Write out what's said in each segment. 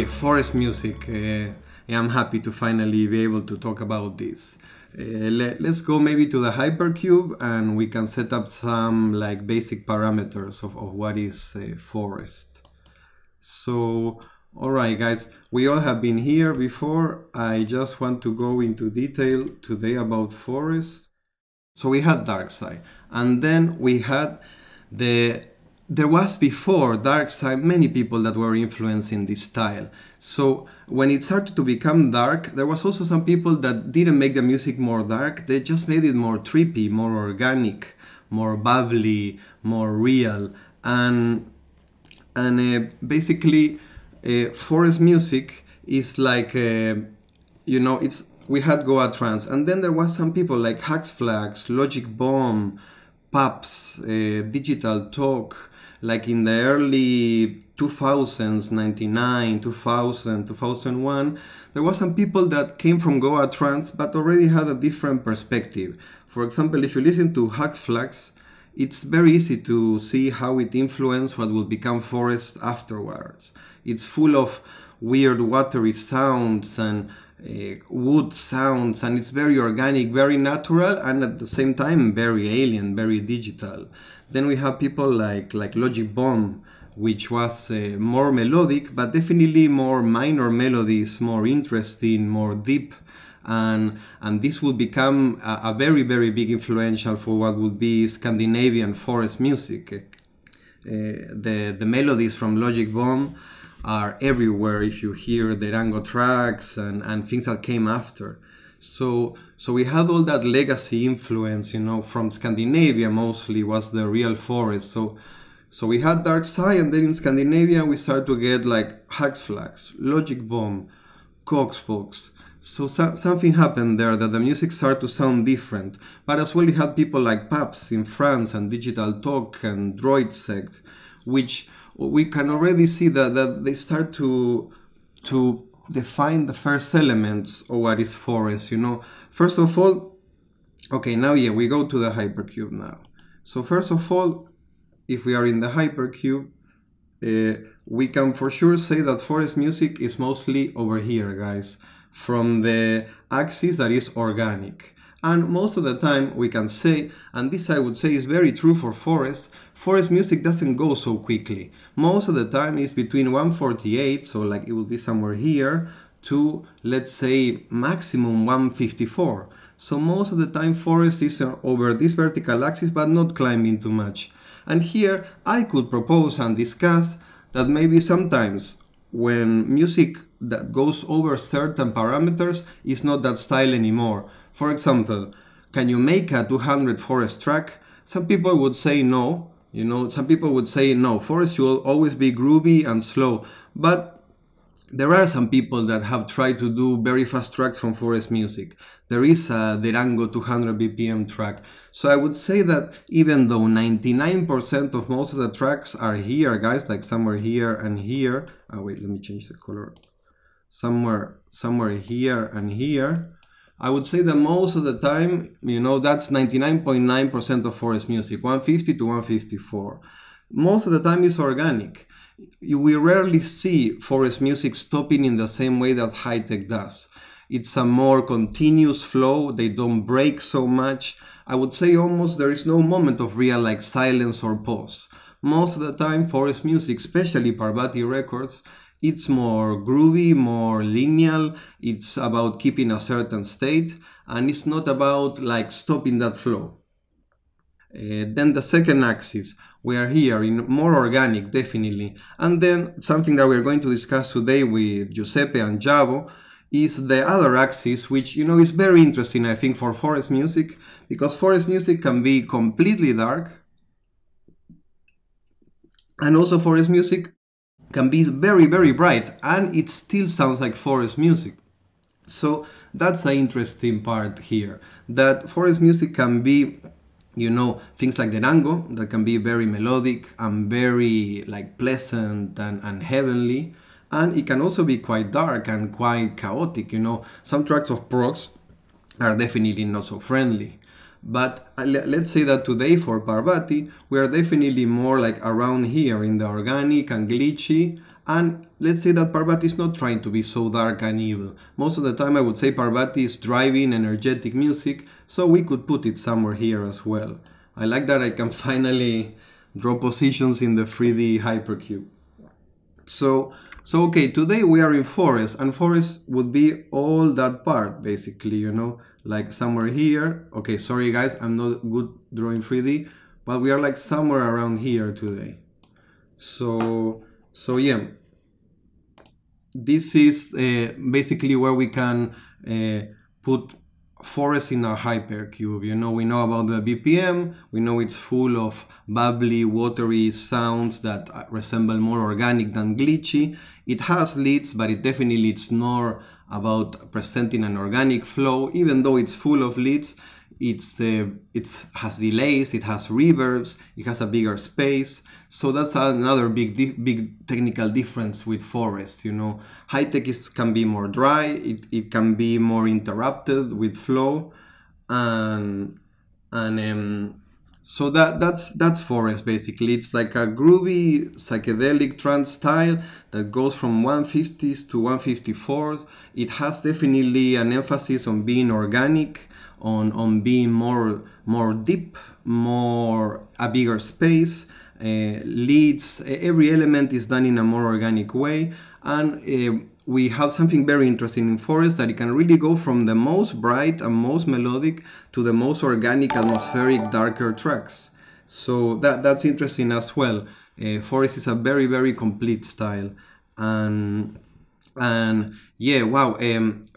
Okay, forest music. I'm happy to finally be able to talk about this. Let's go maybe to the hypercube and we can set up some like basic parameters of what is forest. So, alright guys, we all have been here before. I just want to go into detail today about forest. So we had dark side, and then we had there was before dark side many people that were influencing this style. So when it started to become dark, there was also some people that didn't make the music more dark, they just made it more trippy, more organic, more bubbly, more real. And basically forest music is like it's we had Goa trance, and then there was some people like Hax Flags, Logic Bomb, Paps, Digital Talk, like in the early 2000s, 99, 2000, 2001, there was some people that came from Goa trance but already had a different perspective. For example, if you listen to Hax Flags, it's very easy to see how it influenced what will become forest afterwards. It's full of weird watery sounds and wood sounds, and it's very organic, very natural, and at the same time very alien, very digital. Then we have people like Logic Bomb, which was more melodic, but definitely more minor melodies, more interesting, more deep. And this would become a very, very big influential for what would be Scandinavian forest music. The melodies from Logic Bomb are everywhere if you hear the Rango tracks and things that came after. So we had all that legacy influence, from Scandinavia mostly was the real forest. So we had Dark Side, and then in Scandinavia we started to get like Hax Flags, Logic Bomb, Coxbox. So something happened there that the music started to sound different. But as well you had people like Paps in France and Digital Talk and Droid Sect, which we can already see that they start to define the first elements of what is forest. First of all, okay, now we go to the hypercube now. So first of all, if we are in the hypercube, we can for sure say that forest music is mostly over here, guys, from the axis that is organic. And most of the time we can say, and this I would say is very true for forest music doesn't go so quickly. Most of the time it's between 148, so like it will be somewhere here, to let's say maximum 154. So most of the time forest is over this vertical axis but not climbing too much. And here I could propose and discuss that maybe sometimes when music that goes over certain parameters is not that style anymore. For example, can you make a 200 forest track? Some people would say no, some people would say no, forest will always be groovy and slow. But there are some people that have tried to do very fast tracks from forest music. There is a Derango 200 BPM track. So I would say that even though 99% of most of the tracks are here, guys, like somewhere here and here. Oh, wait, let me change the color. Somewhere here and here. I would say that most of the time, that's 99.9% of forest music, 150 to 154. Most of the time is organic. We rarely see forest music stopping in the same way that high-tech does. It's a more continuous flow, they don't break so much. I would say almost there is no moment of real like silence or pause. Most of the time forest music, especially Parvati Records, it's more groovy, more lineal, it's about keeping a certain state, and it's not about like stopping that flow. Then the second axis, we are here in more organic, definitely. And then something that we're going to discuss today with Giuseppe and Jahbo is the other axis, which is very interesting, I think, for forest music, because forest music can be completely dark, and also forest music can be very, very bright, and it still sounds like forest music. So that's the interesting part here, that forest music can be things like the Derango, that can be very melodic and very like pleasant and heavenly, and it can also be quite dark and quite chaotic. Some tracks of progs are definitely not so friendly. But let's say that today for Parvati, we are definitely more like around here in the organic and glitchy. And let's say that Parvati is not trying to be so dark and evil. Most of the time I would say Parvati is driving energetic music, so we could put it somewhere here as well. I like that I can finally draw positions in the 3D hypercube. So okay, today we are in forest, and forest would be all that part basically, you know, like somewhere here. Okay, sorry guys, I'm not good drawing 3D, but we are like somewhere around here today. So yeah, this is basically where we can put forest in our hypercube. You know, we know about the BPM, we know it's full of bubbly, watery sounds that resemble more organic than glitchy. It has leads, but it definitely it's more about presenting an organic flow. Even though it's full of leads, it has delays, it has reverbs, it has a bigger space. So that's another big technical difference with forest. You know, high tech can be more dry, it can be more interrupted with flow, and so that's forest basically. It's like a groovy psychedelic trance style that goes from 150s to 154s. It has definitely an emphasis on being organic, on being more deep, more a bigger space. Leads, every element is done in a more organic way, and we have something very interesting in forest, that it can really go from the most bright and most melodic to the most organic, atmospheric, darker tracks. So that's interesting as well. Forest is a very complete style, and yeah, wow.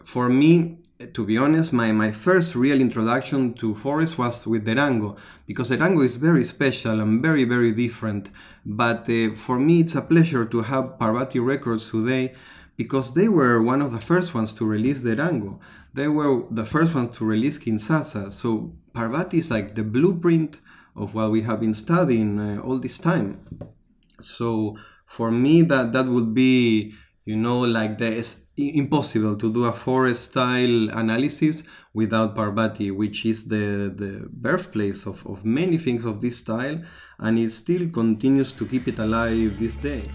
For me, to be honest, my first real introduction to forest was with Derango, because Derango is very special and very different. But for me, it's a pleasure to have Parvati Records today, because they were one of the first ones to release Derango. They were the first ones to release Kinsasa. So Parvati is like the blueprint of what we have been studying all this time. So for me, that would be, you know, like it's impossible to do a forest style analysis without Parvati, which is the birthplace of many things of this style, and it still continues to keep it alive this day.